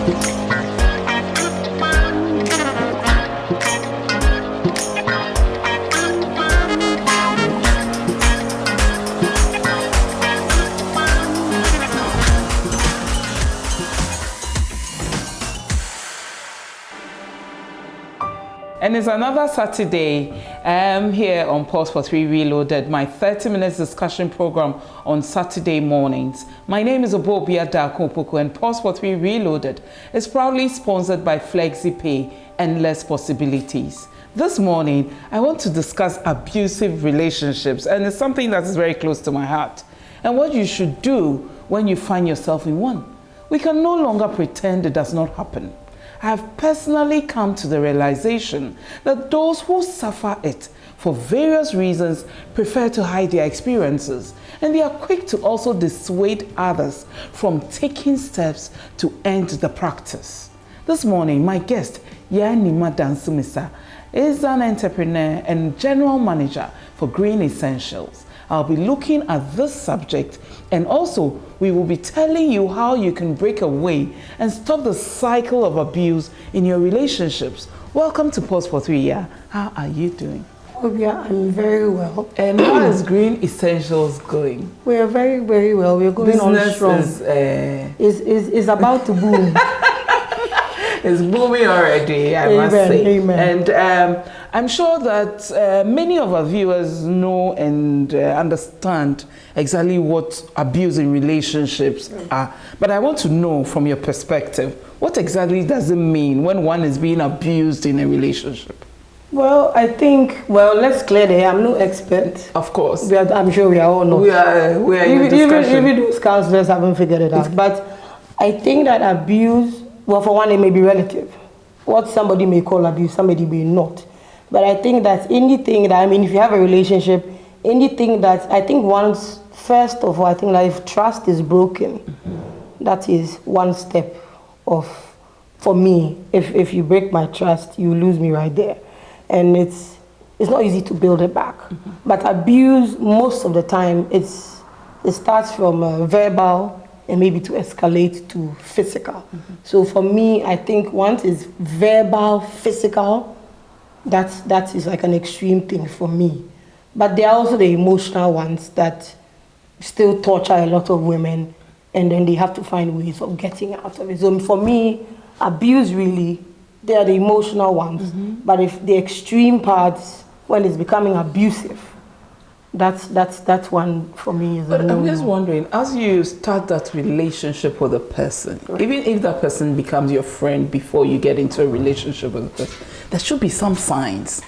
And it's another Saturday here on Pulse for 3 Reloaded, my 30 minutes discussion program on Saturday mornings. My name is Obobia Dakopoku, and Pulse for 3 Reloaded is proudly sponsored by FlexiPay and Less Possibilities. This morning, I want to discuss abusive relationships, and it's something that is very close to my heart, and what you should do when you find yourself in one. We can no longer pretend it does not happen. I have personally come to the realization that those who suffer it for various reasons prefer to hide their experiences, and they are quick to also dissuade others from taking steps to end the practice. This morning, my guest, Yanima Dansumisa, is an entrepreneur and general manager for Green Essentials. I'll be looking at this subject, and also we will be telling you how you can break away and stop the cycle of abuse in your relationships. Welcome to Pulse for 3 Years. How are you doing? Obia, I'm very well. And how is Green Essentials going? We are very, very well. We're going on strong. Is about to boom. It's booming already, I must say. Amen. And I'm sure that many of our viewers know and understand exactly what abuse in relationships are. But I want to know from your perspective, what exactly does it mean when one is being abused in a relationship? Well, I think, let's clear the air. I'm no expert. Of course. I'm sure we are all not. We are in discussion. Even those counselors haven't figured it out. But I think that abuse, for one, it may be relative. What somebody may call abuse, somebody may not. But I think that anything that, if you have a relationship, anything that, I think once, first of all, I think that if trust is broken, that is one step of, for me, if you break my trust, you lose me right there. And it's not easy to build it back. But abuse, most of the time, it starts from verbal, and maybe to escalate to physical. So for me, I think once it's verbal, physical, that is like an extreme thing for me. But there are also the emotional ones that still torture a lot of women, and then they have to find ways of getting out of it. So for me, abuse really, they are the emotional ones. But if the extreme parts, when it's becoming abusive, that's one for me. Is but I'm just wondering, as you start that relationship with a person, even if that person becomes your friend before you get into a relationship with a person, there should be some signs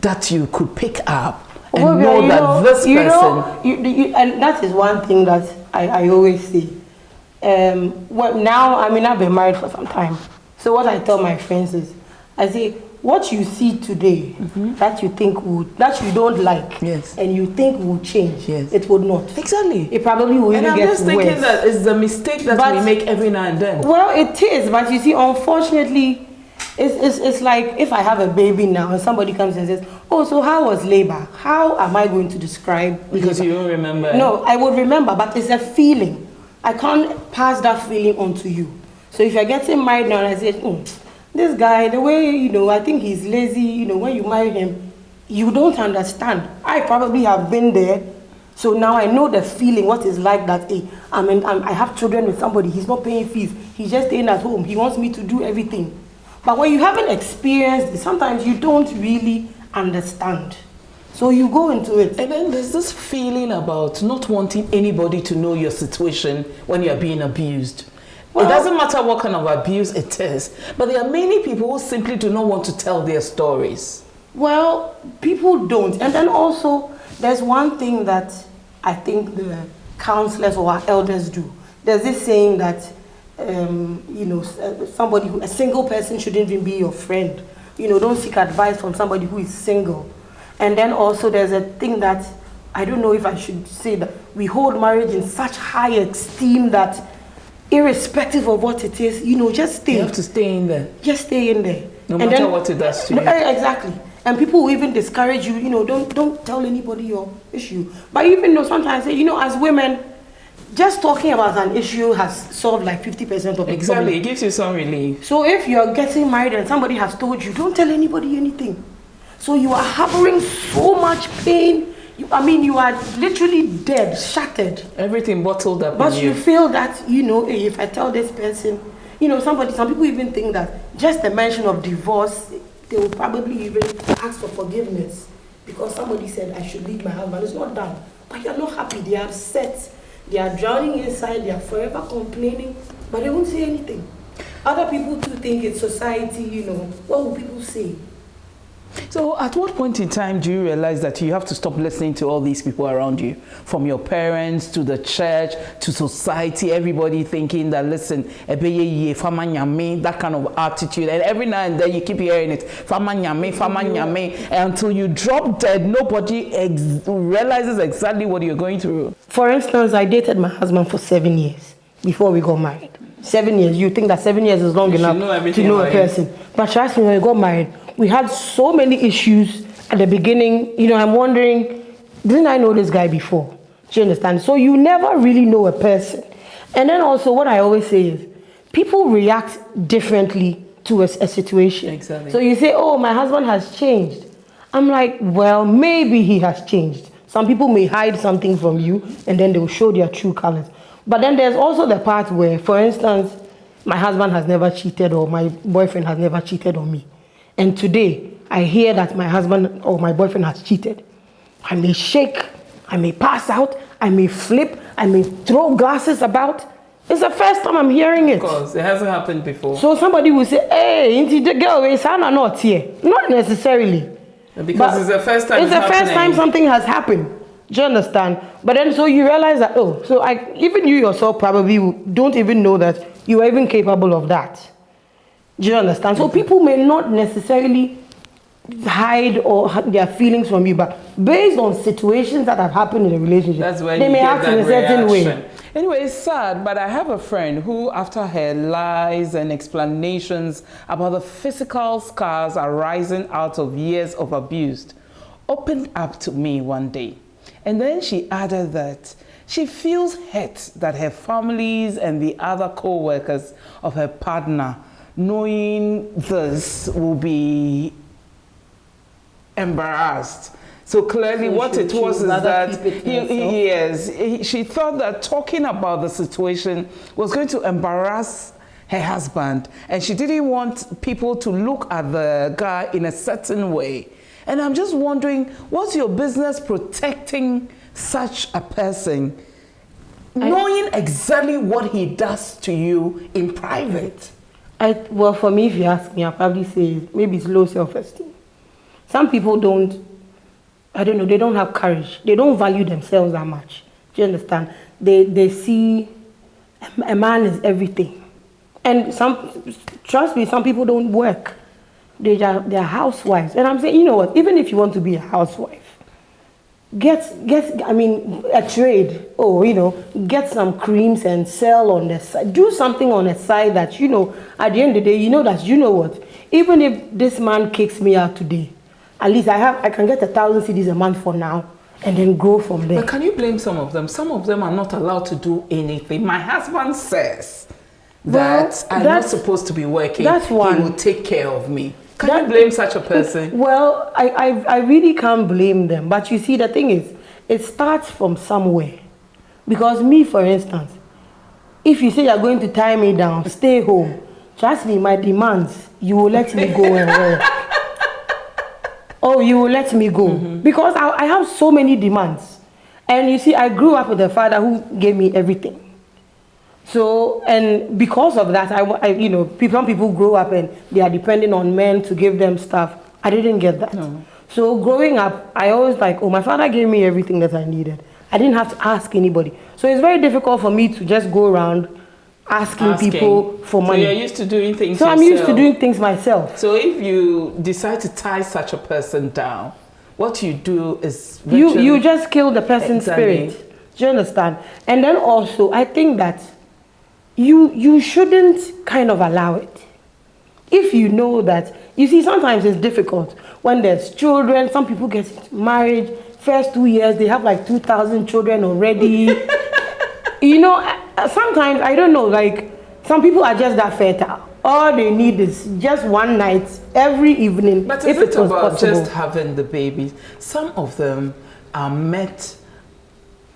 that you could pick up and know that this person... and that is one thing that I always say. Now, I've been married for some time. So what I tell my friends is, I say, what you see today that you think that you don't like, and you think will change, it would not. Exactly. It probably will even get worse. And I'm just thinking that it's the mistake that we make every now and then. Well, it is, but you see, unfortunately, it's like if I have a baby now and somebody comes and says, oh, so how was labor? How am I going to describe Because labor? you don't remember. No, I would remember, but it's a feeling. I can't pass that feeling on to you. So if you're getting married now and I say, this guy, the way, I think he's lazy, when you marry him, you don't understand. I probably have been there. So now I know the feeling, what it's like that, I have children with somebody, he's not paying fees, he's just staying at home, he wants me to do everything. But when you haven't experienced it, sometimes you don't really understand. So you go into it. And then there's this feeling about not wanting anybody to know your situation when you're being abused. It doesn't matter what kind of abuse it is, but there are many people who simply do not want to tell their stories. Well, people don't. And then also, there's one thing that I think the counselors or our elders do. There's this saying that, a single person shouldn't even be your friend. Don't seek advice from somebody who is single. And then also there's a thing that, I don't know if I should say that, we hold marriage in such high esteem that irrespective of what it is, just stay. You have to stay in there. Just stay in there. No matter what it does to you. Exactly. And people will even discourage you, don't tell anybody your issue. But even though sometimes, as women, just talking about an issue has solved like 50% of the Exactly, problem. it gives you some relief. So if you're getting married and somebody has told you, don't tell anybody anything. So you are harboring so much pain. You are literally dead, shattered. Everything bottled up. But you feel that, hey, if I tell this person, some people even think that just the mention of divorce, they will probably even ask for forgiveness because somebody said I should leave my husband. It's not done. But you're not happy. They are upset. They are drowning inside. They are forever complaining, but they won't say anything. Other people too think it's society, what will people say? So at what point in time do you realize that you have to stop listening to all these people around you? From your parents to the church to society, everybody thinking that, listen, that kind of attitude. And every now and then you keep hearing it, until you drop dead, nobody realizes exactly what you're going through. For instance, I dated my husband for 7 years before we got married. 7 years. You think that 7 years is long enough to know a person. But trust me, when we got married, we had so many issues at the beginning. I'm wondering, didn't I know this guy before? Do you understand? So you never really know a person. And then also what I always say is, people react differently to a situation. Exactly. So you say, oh, my husband has changed. I'm like, well, maybe he has changed. Some people may hide something from you and then they will show their true colors. But then there's also the part where, for instance, my husband has never cheated or my boyfriend has never cheated on me. And today, I hear that my husband or my boyfriend has cheated. I may shake, I may pass out, I may flip, I may throw glasses about. It's the first time I'm hearing it. Of course, it hasn't happened before. So somebody will say, hey, the girl is not here. Not necessarily. Because it's the first time it's the first time something has happened. Do you understand? But then so you realize that, even you yourself probably don't even know that you are even capable of that. Do you understand? So people may not necessarily hide or their feelings from you, but based on situations that have happened in a relationship, they may act in a certain way. Anyway, it's sad, but I have a friend who, after her lies and explanations about the physical scars arising out of years of abuse, opened up to me one day. And then she added that she feels hurt that her families and the other co-workers of her partner, knowing this, will be embarrassed. So clearly what it was is that she thought that talking about the situation was going to embarrass her husband, and she didn't want people to look at the guy in a certain way. And I'm just wondering, what's your business protecting such a person, knowing exactly what he does to you in private? Well, for me, if you ask me, I'll probably say maybe it's low self-esteem. Some people don't, they don't have courage. They don't value themselves that much. Do you understand? They see a man is everything. And trust me, some people don't work. They're housewives. And I'm saying, you know what, even if you want to be a housewife, get a trade, get some creams and sell on the side. Do something on the side that, at the end of the day, that, even if this man kicks me out today, at least I can get 1,000 cedis a month for now and then grow from there. But can you blame some of them? Some of them are not allowed to do anything. My husband says that I'm not supposed to be working. That's one. He will take care of me. Can you blame such a person? Well, I really can't blame them. But you see, the thing is, it starts from somewhere. Because me, for instance, if you say you're going to tie me down, stay home, trust me, my demands, you will let me go and work. Oh, you will let me go. Mm-hmm. Because I have so many demands. And you see, I grew up with a father who gave me everything. So, and because of that, some people grow up and they are depending on men to give them stuff. I didn't get that. No. So growing up, I always my father gave me everything that I needed. I didn't have to ask anybody. So it's very difficult for me to just go around asking people for money. So you're used to doing things yourself. I'm used to doing things myself. So if you decide to tie such a person down, what you do is... You just kill the person's spirit. Do you understand? And then also, I think that you shouldn't kind of allow it. If you know that, you see, sometimes it's difficult when there's children. Some people get married, first 2 years, they have like 2,000 children already. You know, sometimes, I don't know, like, some people are just that fertile. All they need is just one night every evening. But if is it was about possible. just having the babies? Some of them are met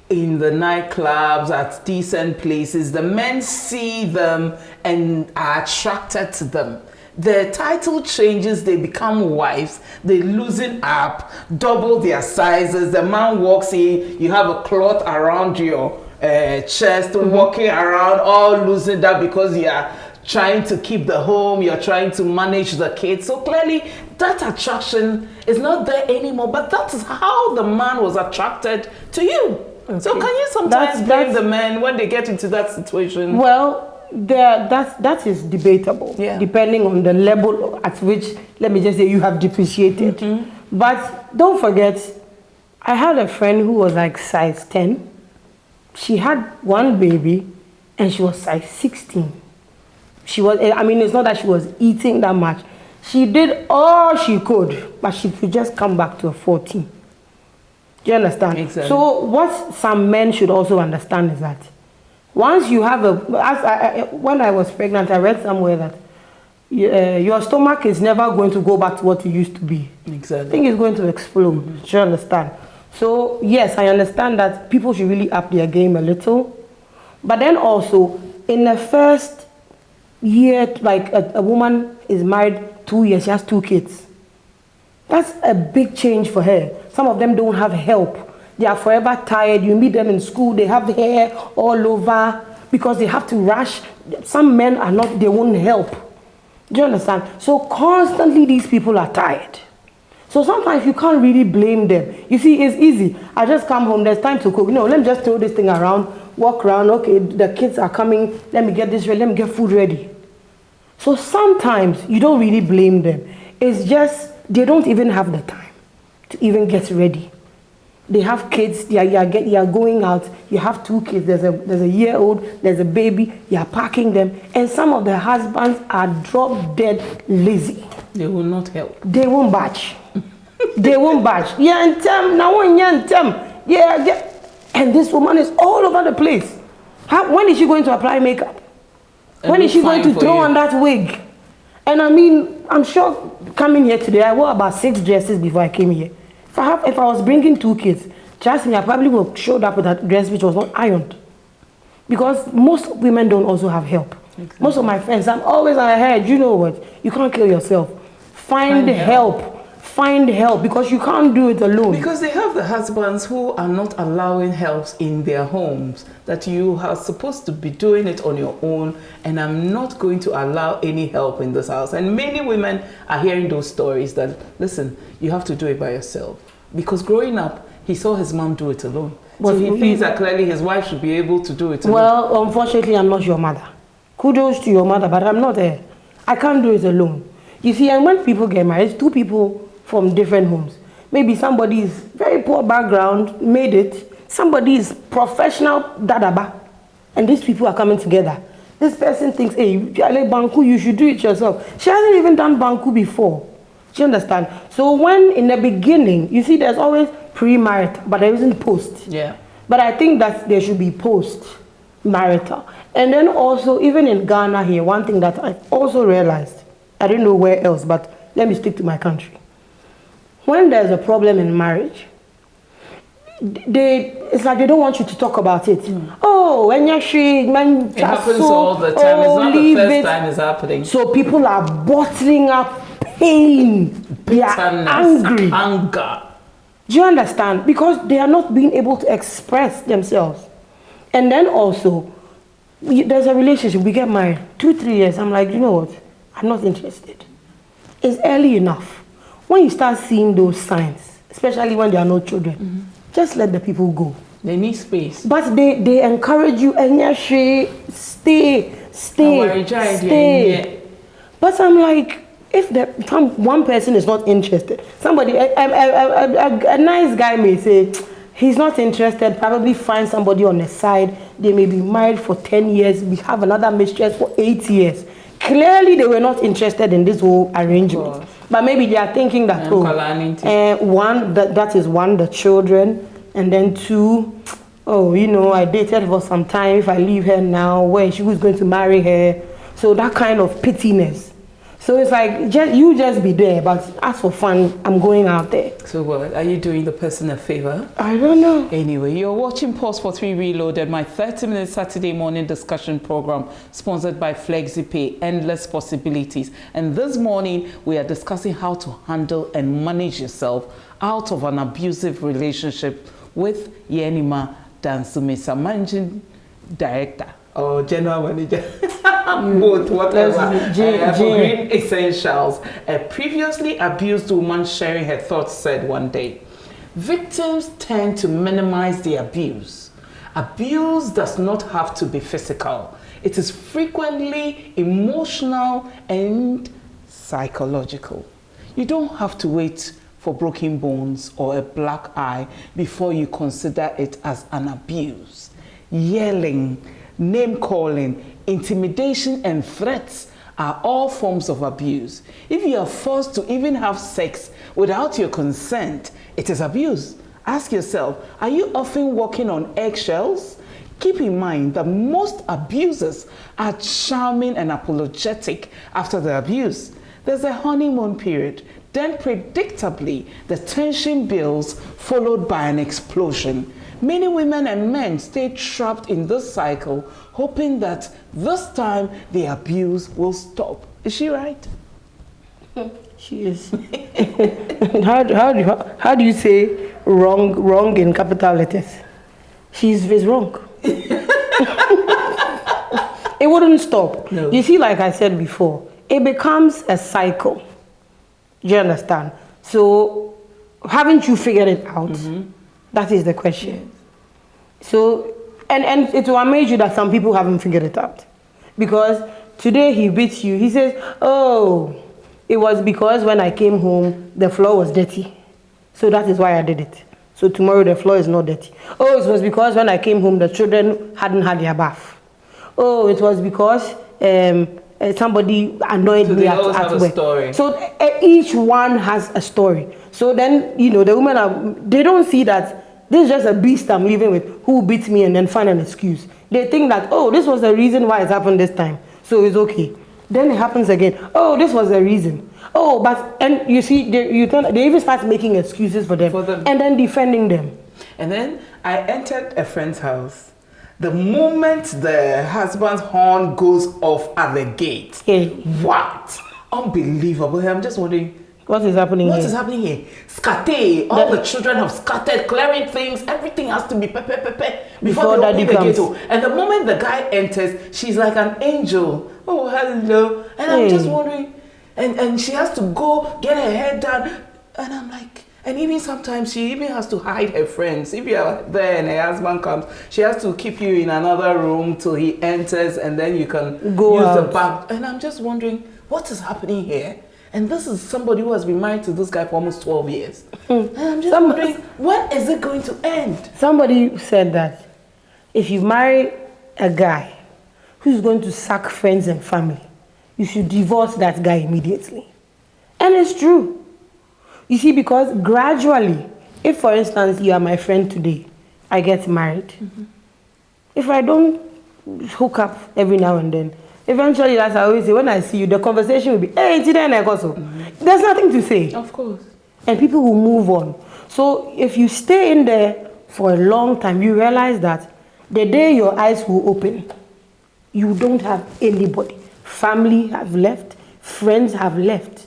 in the nightclubs, at decent places. The men see them and are attracted to them. Their title changes, they become wives, they loosen up, double their sizes. The man walks in, you have a cloth around your chest, walking around all loosened up because you are trying to keep the home, you're trying to manage the kids. So clearly that attraction is not there anymore, but that is how the man was attracted to you. Okay. So can you sometimes blame the men when they get into that situation? Well, that is debatable, depending on the level at which, let me just say, you have depreciated. But don't forget, I had a friend who was like size 10. She had one baby and she was size 16. She was, I mean, it's not that she was eating that much. She did all she could, but she could just come back to a 14. Do you understand? Exactly. So what some men should also understand is that once you have when I was pregnant, I read somewhere that your stomach is never going to go back to what it used to be. Exactly. I think it's going to explode. Do you understand? So yes, I understand that people should really up their game a little. But then also, in the first year, like a woman is married 2 years, she has 2 kids. That's a big change for her. Some of them don't have help. They are forever tired. You meet them in school, they have hair all over because they have to rush. Some men are not, they won't help. Do you understand? So constantly these people are tired. So sometimes you can't really blame them. You see, it's easy. I just come home, there's time to cook. No, let me just throw this thing around, walk around. Okay, the kids are coming. Let me get this ready. Let me get food ready. So sometimes you don't really blame them. It's just they don't even have the time to even get ready. They have kids, you are going out, you have 2 kids, there's a year-old, there's a baby, you are packing them, and some of the husbands are drop dead lazy. They will not help. They won't budge. They won't budge. And this woman is all over the place. When is she going to apply makeup? When is she going to throw on that wig? And I mean, I'm sure coming here today, I wore about 6 dresses before I came here. If I was bringing 2 kids, trust me, I probably would have showed up with that dress which was not ironed. Because most women don't also have help. Exactly. Most of my friends, I'm always on ahead. You know what? You can't kill yourself. Find help. Find help because you can't do it alone. Because they have the husbands who are not allowing helps in their homes, that you are supposed to be doing it on your own, and I'm not going to allow any help in this house. And many women are hearing those stories that, listen, you have to do it by yourself. Because growing up, he saw his mom do it alone. So he thinks that clearly his wife should be able to do it alone. Well, unfortunately, I'm not your mother. Kudos to your mother, but I'm not there. I can't do it alone. You see, and when people get married, 2 people from different homes. Maybe somebody is very poor background, made it. Somebody is professional dadaba. And these people are coming together. This person thinks, hey, Banku, you should do it yourself. She hasn't even done Banku before. Do you understand? So when in the beginning, you see there's always pre-marital, but there isn't post. Yeah. But I think that there should be post-marital. And then also, even in Ghana here, one thing that I also realized, I don't know where else, but let me stick to my country. When there's a problem in marriage, it's like they don't want you to talk about it. Oh, when you're it happens all the time. It's not the first time it's happening. So people are bottling up pain. They are angry. Anger. Do you understand? Because they are not being able to express themselves. And then also, there's a relationship. We get married 2-3 years. I'm like, you know what? I'm not interested. It's early enough. When you start seeing those signs, especially when there are no children, just let the people go. They need space. But they encourage you, and stay. But I'm like, if one person is not interested, somebody, a nice guy may say, he's not interested, probably find somebody on the side. They may be married for 10 years, we have another mistress for 8 years. Clearly, they were not interested in this whole arrangement. But maybe they are thinking that, one, that is one, the children, and then 2, oh, you know, I dated for some time. If I leave her now, who's going to marry her? So that kind of pittiness. So it's like, you just be there, but as for fun, I'm going out there. So what, are you doing the person a favor? I don't know. Anyway, you're watching Pause for 3 Reloaded, my 30-minute Saturday morning discussion program sponsored by FlexiPay, Endless Possibilities. And this morning, we are discussing how to handle and manage yourself out of an abusive relationship with Yenima Dansumisa, Managing Director or General Manager. Both, whatever. For Green Essentials, a previously abused woman sharing her thoughts said one day, victims tend to minimize the abuse. Abuse does not have to be physical. It is frequently emotional and psychological. You don't have to wait for broken bones or a black eye before you consider it as an abuse. Yelling, name-calling, intimidation and threats are all forms of abuse. If you are forced to even have sex without your consent, it is abuse. Ask yourself, are you often walking on eggshells? Keep in mind that most abusers are charming and apologetic after the abuse. There's a honeymoon period. Then predictably, the tension builds, followed by an explosion. Many women and men stay trapped in this cycle, hoping that this time the abuse will stop. Is she right? She is. how do you say wrong in capital letters? She's wrong. It wouldn't stop. No. You see, like I said before, it becomes a cycle. Do you understand? So, haven't you figured it out? Mm-hmm. That is the question. Yes. So, and it will amaze you that some people haven't figured it out. Because today he beats you. He says, oh, it was because when I came home, the floor was dirty. So that is why I did it. So tomorrow the floor is not dirty. Oh, it was because when I came home, the children hadn't had their bath. Oh, it was because somebody annoyed me at work. Story. So each one has a story. So then, you know, the women they don't see that this is just a beast I'm living with who beats me and then find an excuse. They think that, oh, this was the reason why it happened this time, so it's okay. Then it happens again. Oh, this was the reason. Oh, but, and you see, they even start making excuses for them and then defending them. And then I entered a friend's house. The moment the husband's horn goes off at the gate, hey. What? Unbelievable. I'm just wondering, what is happening here? What is happening here? Scattered. All the children have scattered, clearing things. Everything has to be before they open the gate. And the moment the guy enters, she's like an angel. Oh, hello. And I'm just wondering, and she has to go get her hair done. And I'm like, and even sometimes she even has to hide her friends. If you are there and her husband comes, she has to keep you in another room till he enters and then you can go use out. the back. And I'm just wondering, what is happening here? And this is somebody who has been married to this guy for almost 12 years. And I'm just wondering, when is it going to end? Somebody said that if you marry a guy who's going to sack friends and family, you should divorce that guy immediately. And it's true. You see, because gradually, if for instance you are my friend today, I get married. Mm-hmm. If I don't hook up every now and then, eventually, as I always say, when I see you, the conversation will be, hey, today I got so. There's nothing to say. Of course. And people will move on. So if you stay in there for a long time, you realize that the day your eyes will open, you don't have anybody. Family have left, friends have left,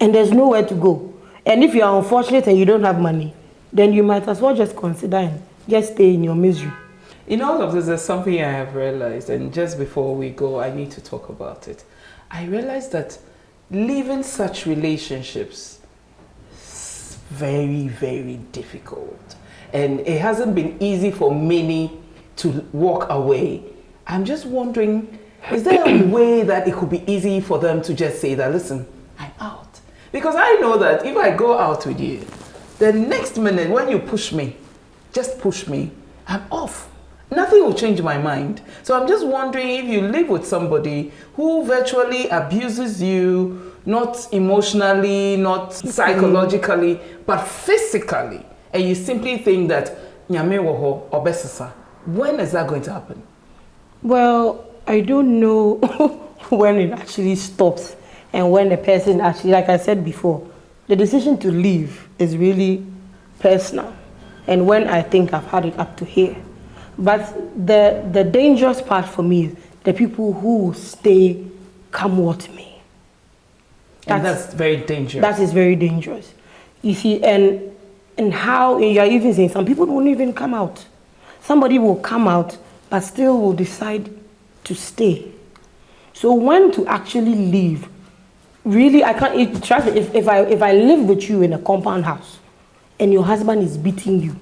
and there's nowhere to go. And if you are unfortunate and you don't have money, then you might as well just consider and just stay in your misery. In all of this, there's something I have realized, and just before we go, I need to talk about it. I realized that living such relationships is very, very difficult. And it hasn't been easy for many to walk away. I'm just wondering, is there a way that it could be easy for them to just say that, listen, I'm out? Because I know that if I go out with you, the next minute when you push me, just push me, I'm off. Nothing will change my mind. So I'm just wondering, if you live with somebody who virtually abuses you, not emotionally, not psychologically, but physically, and you simply think that nyame wo ho obesesa, When is that going to happen? Well, I don't know when it actually stops and when the person actually, like I said before, the decision to leave is really personal. And when I think I've had it up to here. But the dangerous part for me is the people who stay come what may. That's very dangerous. That is very dangerous. You see, and how you're even saying some people won't even come out. Somebody will come out but still will decide to stay. So when to actually leave, really I can't trust me, if I live with you in a compound house and your husband is beating you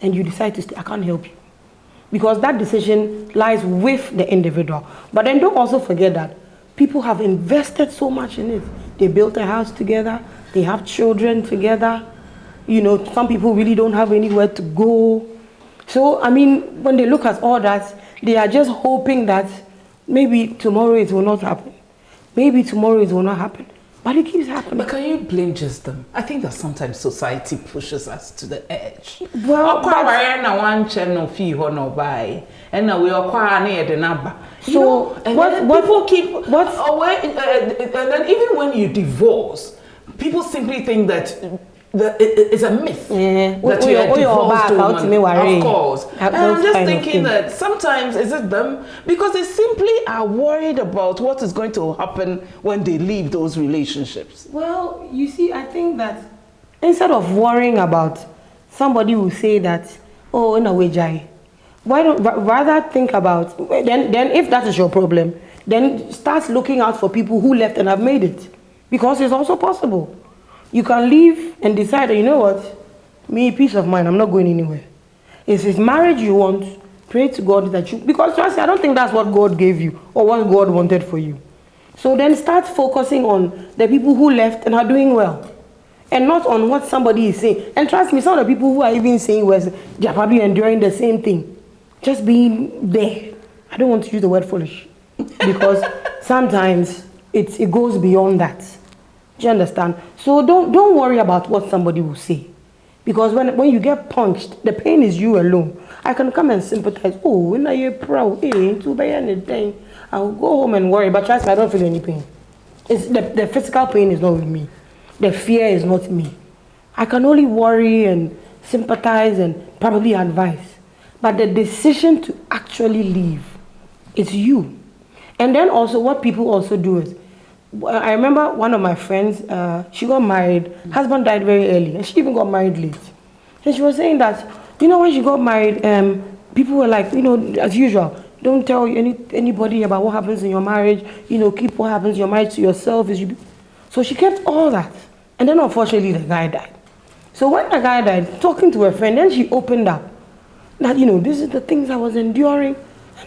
and you decide to stay, I can't help you. Because that decision lies with the individual. But then don't also forget that people have invested so much in it. They built a house together, they have children together. You know, some people really don't have anywhere to go. So, I mean, when they look at all that, they are just hoping that maybe tomorrow it will not happen. Maybe tomorrow it will not happen. But it keeps happening. But can you blame just them? I think that sometimes society pushes us to the edge. Well, so people keep and then even when you divorce, people simply think that it's a myth that you are divorced woman. Of course. And I'm just thinking that sometimes is it them? Because they simply are worried about what is going to happen when they leave those relationships. Well, you see, I think that instead of worrying about somebody who say that, oh, in a way, Jai, why don't rather think about then if that is your problem, then start looking out for people who left and have made it. Because it's also possible. You can leave and decide, you know what, me, peace of mind, I'm not going anywhere. If it's marriage you want, pray to God that you, because trust me, I don't think that's what God gave you or what God wanted for you. So then start focusing on the people who left and are doing well. And not on what somebody is saying. And trust me, some of the people who are even saying was they're probably enduring the same thing. Just being there. I don't want to use the word foolish. Because sometimes it goes beyond that. Do you understand? So don't worry about what somebody will say. Because when you get punched, the pain is you alone. I can come and sympathize. Oh, when are you proud? I'll go home and worry. But trust me, I don't feel any pain. It's the physical pain is not with me. The fear is not me. I can only worry and sympathize and probably advise. But the decision to actually leave is you. And then also what people also do is, I remember one of my friends, she got married, husband died very early, and she even got married late. And she was saying that, you know, when she got married, people were like, you know, as usual, don't tell anybody about what happens in your marriage, you know, keep what happens in your marriage to yourself. So she kept all that. And then unfortunately the guy died. So when the guy died, talking to her friend, then she opened up that, you know, this is the things I was enduring.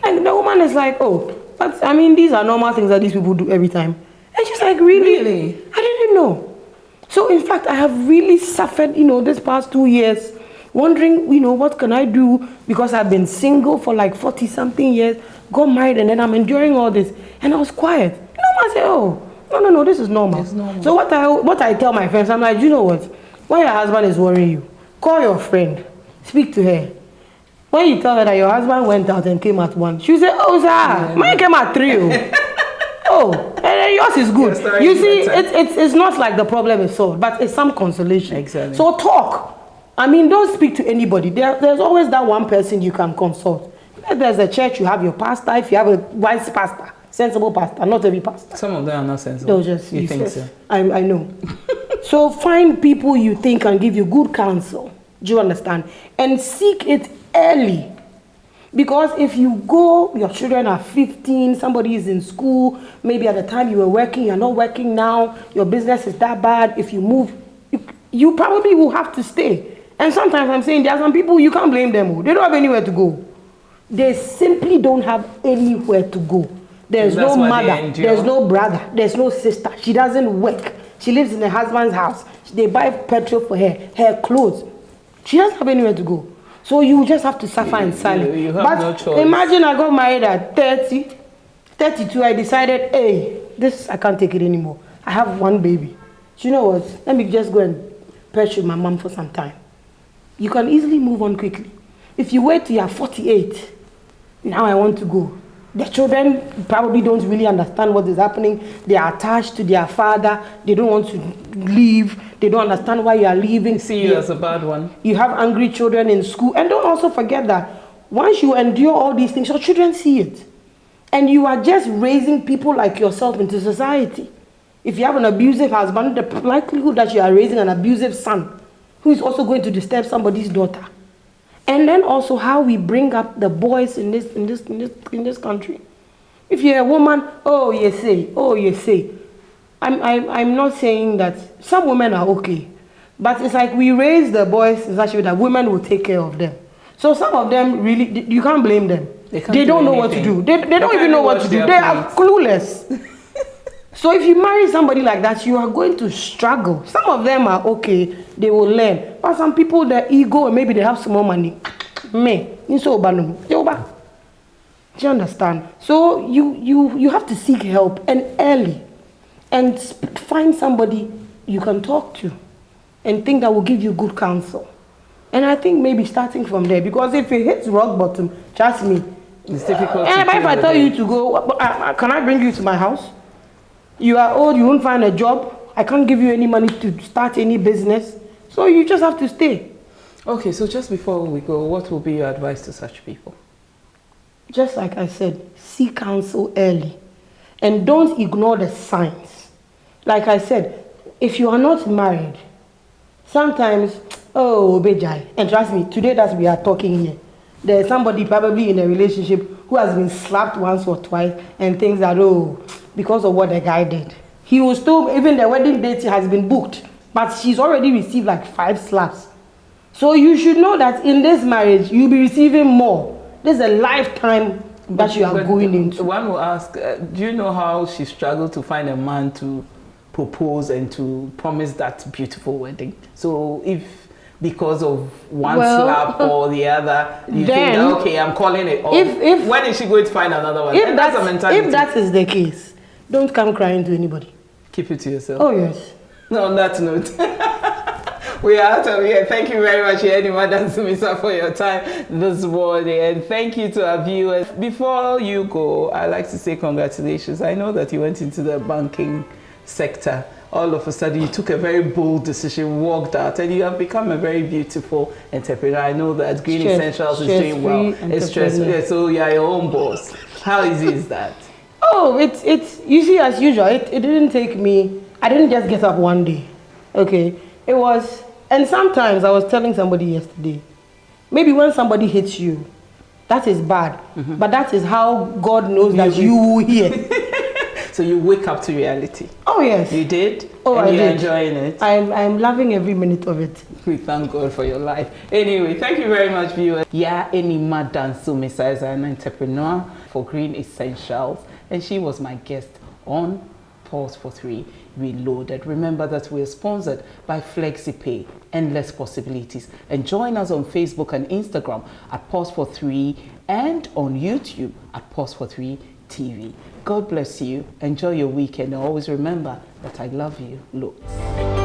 And the woman is like, oh, but I mean, these are normal things that these people do every time. And she's like, really? I didn't know. So in fact, I have really suffered, you know, this past 2 years, wondering, you know, what can I do? Because I've been single for like 40 something years, got married, and then I'm enduring all this. And I was quiet. And I said, oh, no, this is normal. It's normal. So what I tell my friends, I'm like, you know what? When your husband is worrying you, call your friend, speak to her. When you tell her that your husband went out and came at 1, she'll say, oh, sir, mine came at 3. Oh, and yours is good. You see, it's not like the problem is solved, but it's some consolation. Exactly. So talk. I mean, don't speak to anybody. There's always that one person you can consult. If there's a church, you have your pastor. If you have a wise pastor, sensible pastor, not every pastor. Some of them are not sensible. They'll just, you think so? I know. So find people you think can give you good counsel. Do you understand? And seek it early. Because if you go, your children are 15, somebody is in school, maybe at the time you were working, you're not working now, your business is that bad, if you move, you probably will have to stay. And sometimes I'm saying there are some people, you can't blame them. They don't have anywhere to go. They simply don't have anywhere to go. There's no mother, there's no brother, there's no sister. She doesn't work. She lives in her husband's house. They buy petrol for her clothes. She doesn't have anywhere to go. So you just have to suffer in silence. You have no choice. Imagine I got married at 30, 32, I decided, hey, I can't take it anymore. I have one baby. So you know what? Let me just go and pursue my mom for some time. You can easily move on quickly. If you wait till you're 48, now I want to go. The children probably don't really understand what is happening. They are attached to their father. They don't want to leave. They don't understand why you are leaving. See you as a bad one. You have angry children in school. And don't also forget that once you endure all these things, your children see it. And you are just raising people like yourself into society. If you have an abusive husband, the likelihood that you are raising an abusive son who is also going to disturb somebody's daughter. And then also how we bring up the boys in this country. If you're a woman, oh you say. I'm not saying that some women are okay, but it's like we raise the boys in such a way that women will take care of them. So some of them really, you can't blame them. They don't know what to do. They don't even know what to do. They are clueless. So if you marry somebody like that, you are going to struggle. Some of them are okay, they will learn. But some people, their ego, and maybe they have some more money. Do you understand? So you have to seek help, and early. And find somebody you can talk to and think that will give you good counsel. And I think maybe starting from there, because if it hits rock bottom, trust me, it's difficult. And if I tell you to go, can I bring you to my house? You are old, you won't find a job. I can't give you any money to start any business. So you just have to stay. Okay, so just before we go, what will be your advice to such people? Just like I said, seek counsel early. And don't ignore the signs. Like I said, if you are not married, sometimes, Bejai, and trust me, today that we are talking here, there's somebody probably in a relationship who has been slapped once or twice and thinks that, because of what the guy did. He was still, even the wedding date has been booked, but she's already received like 5 slaps. So you should know that in this marriage, you'll be receiving more. This is a lifetime that you are going into. One will ask, do you know how she struggled to find a man to propose and to promise that beautiful wedding? So if because of one slap or the other, you think, okay, I'm calling it off. When is she going to find another one? If that is the case, don't come crying to anybody. Keep it to yourself. Oh, yes. No, on that note, we are out of here. Thank you very much, Madam Sumisa, for your time this morning. And thank you to our viewers. Before you go, I'd like to say congratulations. I know that you went into the banking sector. All of a sudden, you took a very bold decision, walked out, and you have become a very beautiful entrepreneur. I know that Green Essentials is doing well. It's stress-free, so you are your own boss. How easy is that? Oh, it's you see, as usual, it didn't take me, I didn't just get up one day, okay? It was, and sometimes I was telling somebody yesterday, maybe when somebody hits you, that is bad, but that is how God knows that you will hear. So you wake up to reality. Oh yes. You did? Oh, and I you're did. Enjoying it? I'm loving every minute of it. We thank God for your life. Anyway, thank you very much, viewers. Madam Sumisa is an entrepreneur for Green Essentials, and she was my guest on Pulse for 3 Reloaded. Remember that we're sponsored by FlexiPay, Endless Possibilities. And join us on Facebook and Instagram at Pulse for 3 and on YouTube at Pulse for 3 TV. God bless you. Enjoy your weekend. And always remember that I love you loads.